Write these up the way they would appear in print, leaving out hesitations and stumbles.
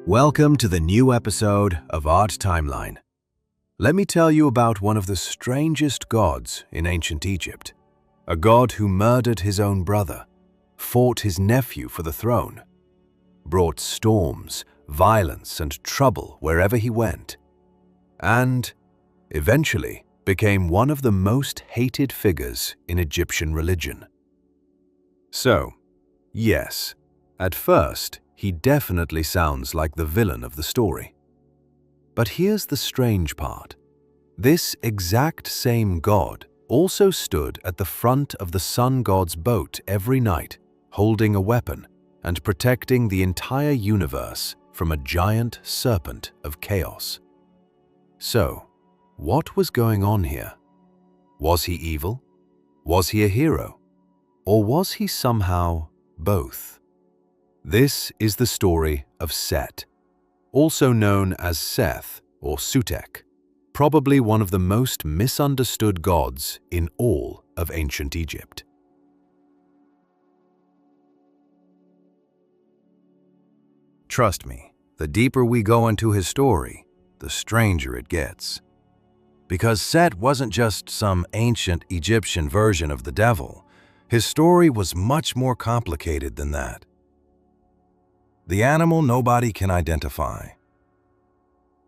Welcome to the new episode of Art.Timeline. Let me tell you about one of the strangest gods in ancient Egypt. A god who murdered his own brother, fought his nephew for the throne, brought storms, violence, and trouble wherever he went, and eventually became one of the most hated figures in Egyptian religion. So, yes, at first, he definitely sounds like the villain of the story. But here's the strange part. This exact same god also stood at the front of the sun god's boat every night, holding a weapon and protecting the entire universe from a giant serpent of chaos. So, what was going on here? Was he evil? Was he a hero? Or was he somehow both? This is the story of Set, also known as Seth or Sutek, probably one of the most misunderstood gods in all of ancient Egypt. Trust me, the deeper we go into his story, the stranger it gets. Because Set wasn't just some ancient Egyptian version of the devil, his story was much more complicated than that. The animal nobody can identify.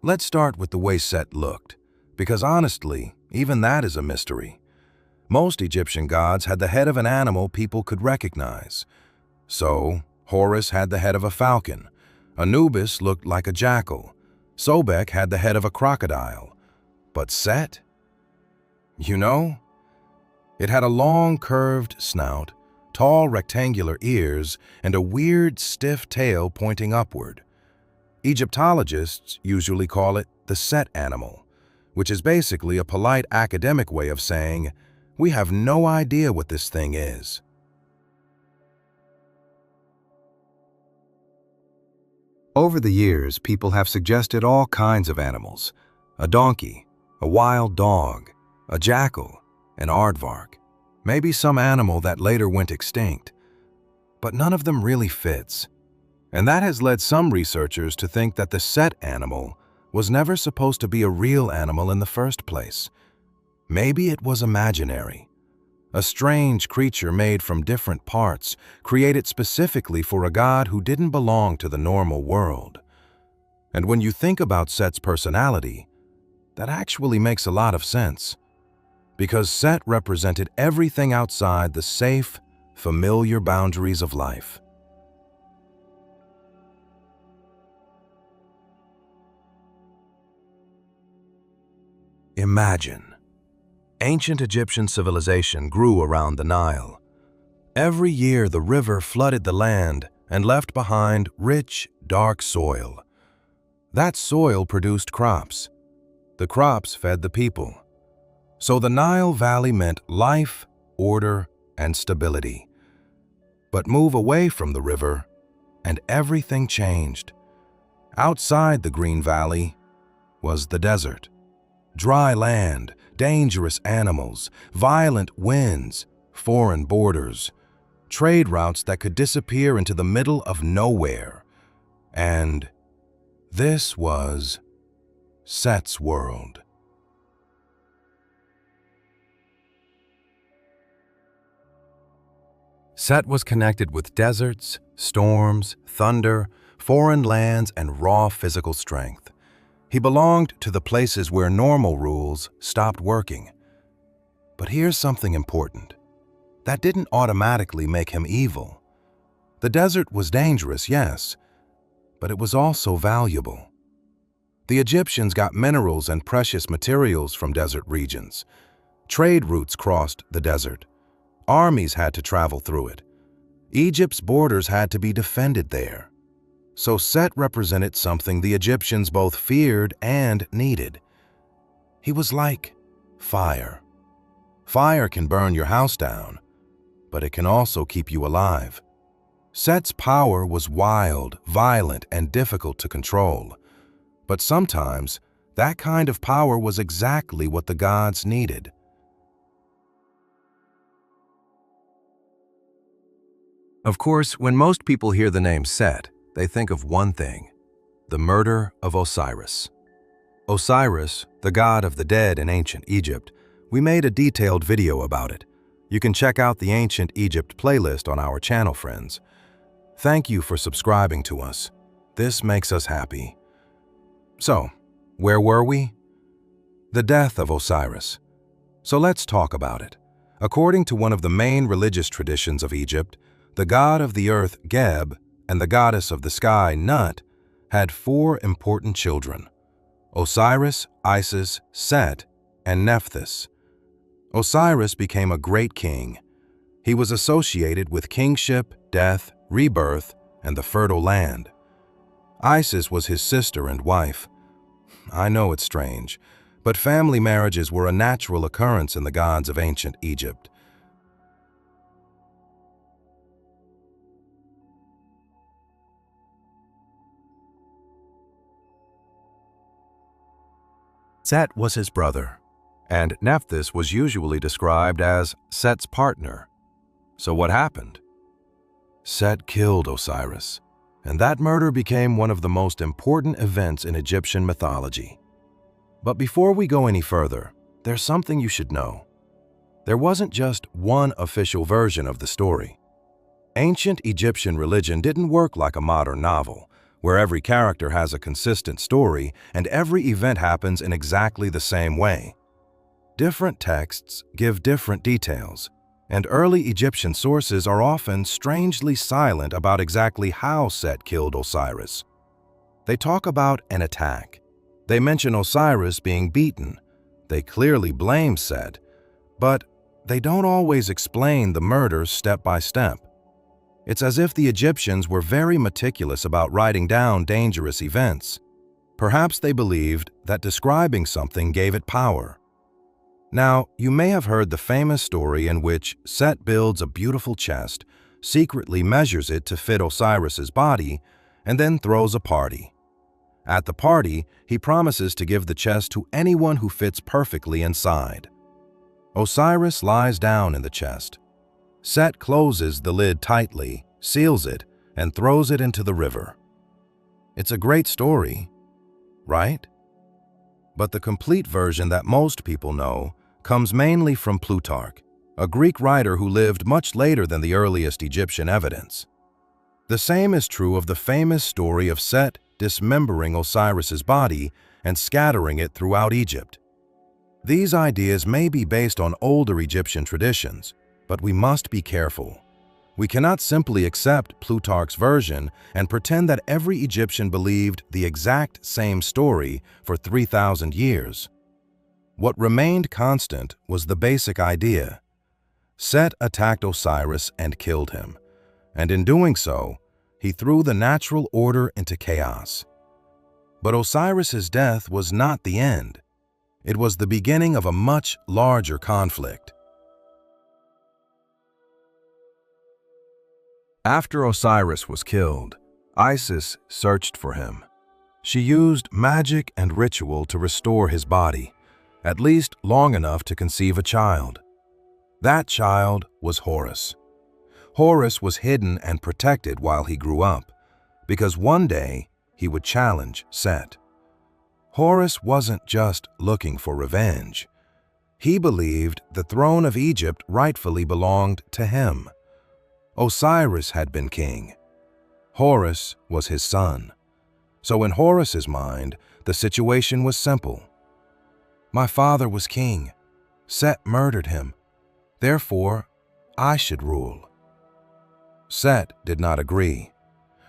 Let's start with the way Set looked, because honestly, even that is a mystery. Most Egyptian gods had the head of an animal people could recognize. So, Horus had the head of a falcon, Anubis looked like a jackal, Sobek had the head of a crocodile. But Set? It had a long curved snout, tall rectangular ears, and a weird stiff tail pointing upward. Egyptologists usually call it the Set animal, which is basically a polite academic way of saying, we have no idea what this thing is. Over the years, people have suggested all kinds of animals: a donkey, a wild dog, a jackal, an aardvark, maybe some animal that later went extinct. But none of them really fits. And that has led some researchers to think that the Set animal was never supposed to be a real animal in the first place. Maybe it was imaginary. A strange creature made from different parts, created specifically for a god who didn't belong to the normal world. And when you think about Set's personality, that actually makes a lot of sense. Because Set represented everything outside the safe, familiar boundaries of life. Imagine. Ancient Egyptian civilization grew around the Nile. Every year the river flooded the land and left behind rich, dark soil. That soil produced crops. The crops fed the people. So the Nile Valley meant life, order, and stability. But move away from the river, and everything changed. Outside the Green Valley was the desert. Dry land, dangerous animals, violent winds, foreign borders, trade routes that could disappear into the middle of nowhere. And this was Set's world. Set was connected with deserts, storms, thunder, foreign lands, and raw physical strength. He belonged to the places where normal rules stopped working. But here's something important. That didn't automatically make him evil. The desert was dangerous, yes, but it was also valuable. The Egyptians got minerals and precious materials from desert regions. Trade routes crossed the desert. Armies had to travel through it. Egypt's borders had to be defended there. So Set represented something the Egyptians both feared and needed. He was like fire. Fire can burn your house down, but it can also keep you alive. Set's power was wild, violent, and difficult to control. But sometimes, that kind of power was exactly what the gods needed. Of course, when most people hear the name Set, they think of one thing: The murder of Osiris. Osiris, the god of the dead in ancient Egypt, we made a detailed video about it. You can check out the Ancient Egypt playlist on our channel, friends. Thank you for subscribing to us. This makes us happy. So, where were we? The death of Osiris. So let's talk about it. According to one of the main religious traditions of Egypt, the god of the earth, Geb, and the goddess of the sky, Nut, had 4 important children: Osiris, Isis, Set, and Nephthys. Osiris became a great king. He was associated with kingship, death, rebirth, and the fertile land. Isis was his sister and wife. I know it's strange, but family marriages were a natural occurrence in the gods of ancient Egypt. Set was his brother, and Nephthys was usually described as Set's partner. So what happened? Set killed Osiris, and that murder became one of the most important events in Egyptian mythology. But before we go any further, there's something you should know. There wasn't just one official version of the story. Ancient Egyptian religion didn't work like a modern novel, where every character has a consistent story and every event happens in exactly the same way. Different texts give different details, and early Egyptian sources are often strangely silent about exactly how Set killed Osiris. They talk about an attack. They mention Osiris being beaten. They clearly blame Set, but they don't always explain the murder step by step. It's as if the Egyptians were very meticulous about writing down dangerous events. Perhaps they believed that describing something gave it power. Now, you may have heard the famous story in which Set builds a beautiful chest, secretly measures it to fit Osiris's body, and then throws a party. At the party, he promises to give the chest to anyone who fits perfectly inside. Osiris lies down in the chest. Set closes the lid tightly, seals it, and throws it into the river. It's a great story, right? But the complete version that most people know comes mainly from Plutarch, a Greek writer who lived much later than the earliest Egyptian evidence. The same is true of the famous story of Set dismembering Osiris's body and scattering it throughout Egypt. These ideas may be based on older Egyptian traditions, but we must be careful. We cannot simply accept Plutarch's version and pretend that every Egyptian believed the exact same story for 3,000 years. What remained constant was the basic idea. Set attacked Osiris and killed him, and in doing so, he threw the natural order into chaos. But Osiris's death was not the end. It was the beginning of a much larger conflict. After Osiris was killed, Isis searched for him. She used magic and ritual to restore his body, at least long enough to conceive a child. That child was Horus. Horus was hidden and protected while he grew up, because one day he would challenge Set. Horus wasn't just looking for revenge. He believed the throne of Egypt rightfully belonged to him. Osiris had been king. Horus was his son. So in Horus's mind, the situation was simple. My father was king. Set murdered him. Therefore, I should rule. Set did not agree.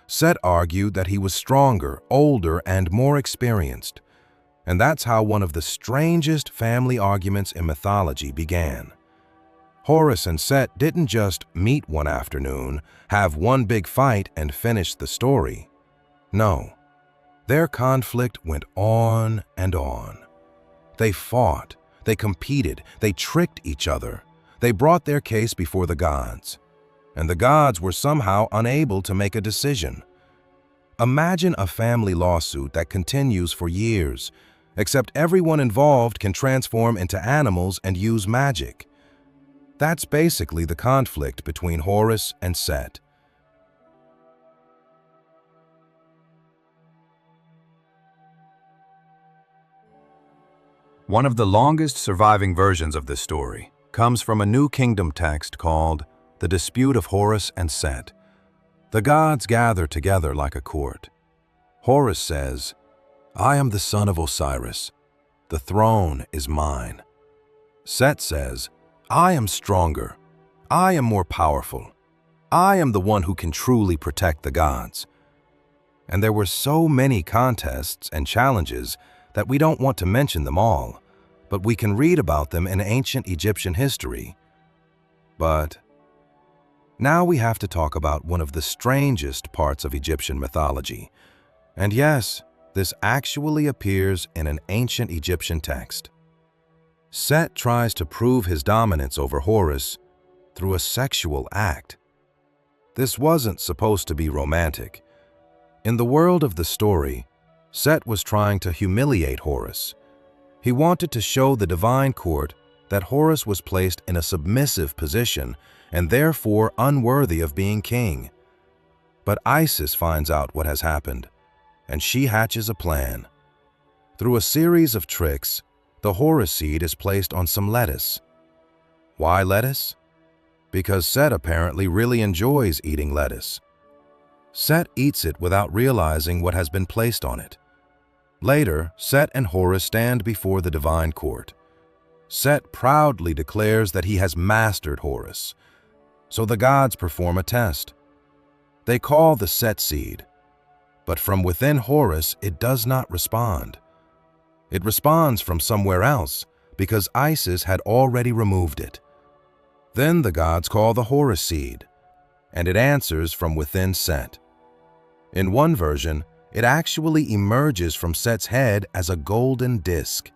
Set argued that he was stronger, older, and more experienced. And that's how one of the strangest family arguments in mythology began. Horus and Set didn't just meet one afternoon, have one big fight, and finish the story. No, their conflict went on and on. They fought, they competed, they tricked each other. They brought their case before the gods. And the gods were somehow unable to make a decision. Imagine a family lawsuit that continues for years, except everyone involved can transform into animals and use magic. That's basically the conflict between Horus and Set. One of the longest surviving versions of this story comes from a New Kingdom text called The Dispute of Horus and Set. The gods gather together like a court. Horus says, "I am the son of Osiris. The throne is mine." Set says, "I am stronger. I am more powerful. I am the one who can truly protect the gods." And there were so many contests and challenges that we don't want to mention them all, but we can read about them in ancient Egyptian history. But now we have to talk about one of the strangest parts of Egyptian mythology. And yes, this actually appears in an ancient Egyptian text. Set tries to prove his dominance over Horus through a sexual act. This wasn't supposed to be romantic. In the world of the story, Set was trying to humiliate Horus. He wanted to show the divine court that Horus was placed in a submissive position and therefore unworthy of being king. But Isis finds out what has happened, and she hatches a plan. Through a series of tricks, the Horus seed is placed on some lettuce. Why lettuce? Because Set apparently really enjoys eating lettuce. Set eats it without realizing what has been placed on it. Later, Set and Horus stand before the divine court. Set proudly declares that he has mastered Horus. So the gods perform a test. They call the Set seed, but from within Horus it does not respond. It responds from somewhere else because Isis had already removed it. Then the gods call the Horus seed, and it answers from within Set. In one version, it actually emerges from Set's head as a golden disc.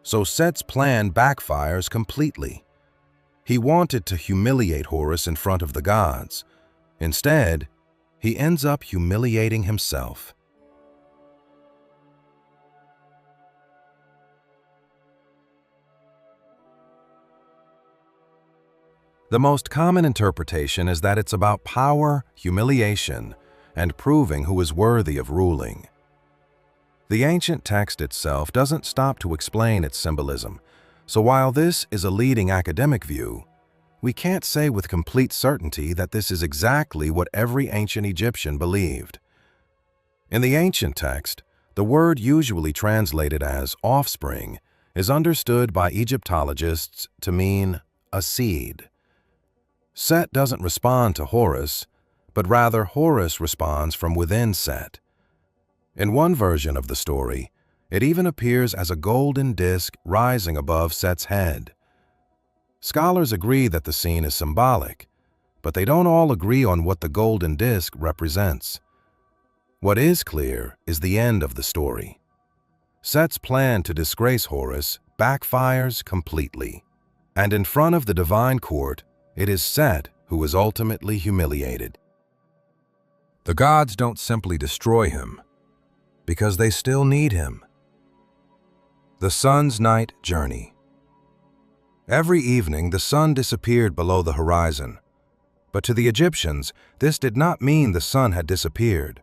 So Set's plan backfires completely. He wanted to humiliate Horus in front of the gods. Instead, he ends up humiliating himself. The most common interpretation is that it's about power, humiliation, and proving who is worthy of ruling. The ancient text itself doesn't stop to explain its symbolism, so while this is a leading academic view, we can't say with complete certainty that this is exactly what every ancient Egyptian believed. In the ancient text, the word usually translated as offspring is understood by Egyptologists to mean a seed. Set doesn't respond to Horus, but rather Horus responds from within Set. In one version of the story, it even appears as a golden disc rising above Set's head. Scholars agree that the scene is symbolic, but they don't all agree on what the golden disc represents. What is clear is the end of the story. Set's plan to disgrace Horus backfires completely, and in front of the divine court, it is Set who is ultimately humiliated. The gods don't simply destroy him, because they still need him. The sun's night journey. Every evening, the sun disappeared below the horizon. But to the Egyptians, this did not mean the sun had disappeared.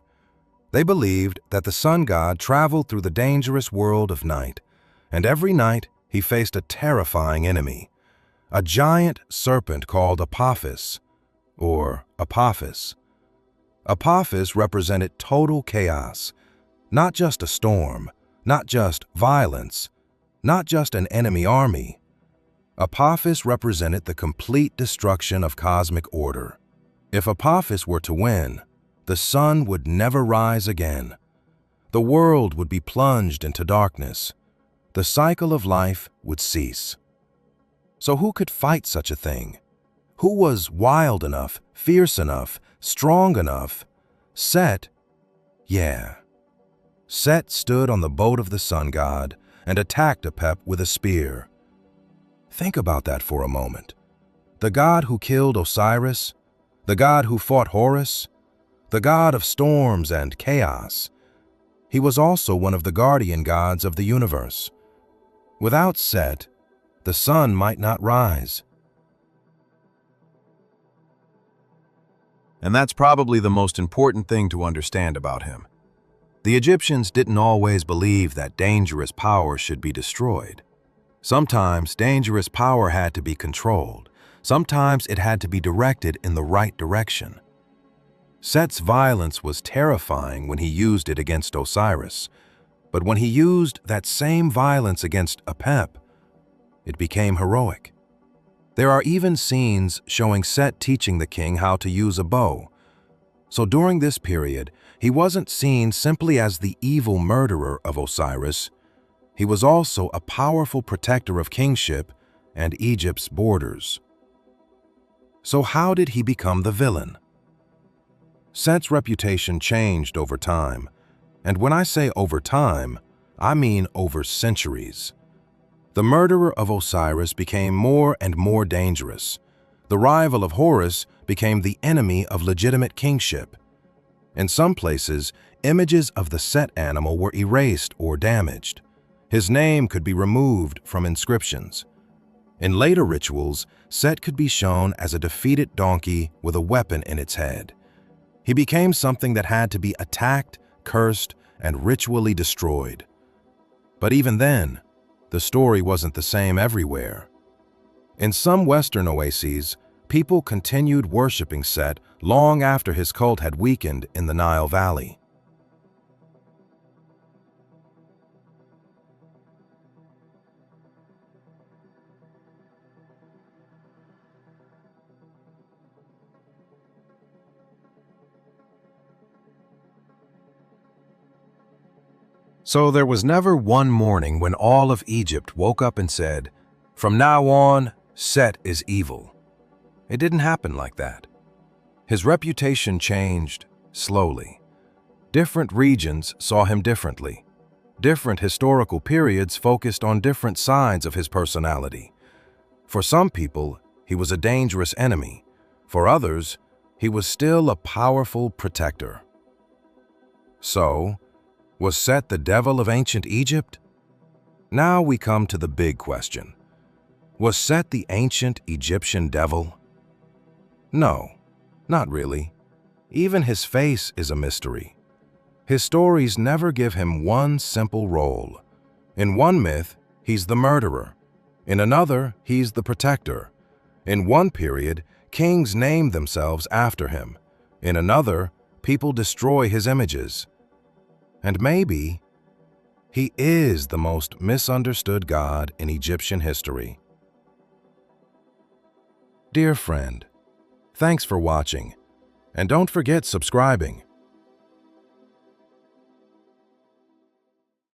They believed that the sun god traveled through the dangerous world of night, and every night he faced a terrifying enemy, a giant serpent called Apophis, or Apophis. Apophis represented total chaos, not just a storm, not just violence, not just an enemy army. Apophis represented the complete destruction of cosmic order. If Apophis were to win, the sun would never rise again. The world would be plunged into darkness. The cycle of life would cease. So who could fight such a thing? Who was wild enough, fierce enough, strong enough? Set? Yeah. Set stood on the boat of the sun god and attacked Apep with a spear. Think about that for a moment. The god who killed Osiris, the god who fought Horus, the god of storms and chaos. He was also one of the guardian gods of the universe. Without Set, the sun might not rise. And that's probably the most important thing to understand about him. The Egyptians didn't always believe that dangerous power should be destroyed. Sometimes dangerous power had to be controlled. Sometimes it had to be directed in the right direction. Set's violence was terrifying when he used it against Osiris, but when he used that same violence against Apep, it became heroic. There are even scenes showing Set teaching the king how to use a bow. So during this period, he wasn't seen simply as the evil murderer of Osiris. He was also a powerful protector of kingship and Egypt's borders. So how did he become the villain? Set's reputation changed over time, and when I say over time, I mean over centuries. The murderer of Osiris became more and more dangerous. The rival of Horus became the enemy of legitimate kingship. In some places, images of the Set animal were erased or damaged. His name could be removed from inscriptions. In later rituals, Set could be shown as a defeated donkey with a weapon in its head. He became something that had to be attacked, cursed, and ritually destroyed. But even then, the story wasn't the same everywhere. In some Western oases, people continued worshiping Set long after his cult had weakened in the Nile Valley. So there was never one morning when all of Egypt woke up and said, "From now on, Set is evil." It didn't happen like that. His reputation changed slowly. Different regions saw him differently. Different historical periods focused on different sides of his personality. For some people, he was a dangerous enemy. For others, he was still a powerful protector. So, was Set the devil of ancient Egypt? Now we come to the big question. Was Set the ancient Egyptian devil? No, not really. Even his face is a mystery. His stories never give him one simple role. In one myth, he's the murderer. In another, he's the protector. In one period, kings name themselves after him. In another, people destroy his images. And maybe he is the most misunderstood god in Egyptian history. Dear friend, thanks for watching, and don't forget subscribing.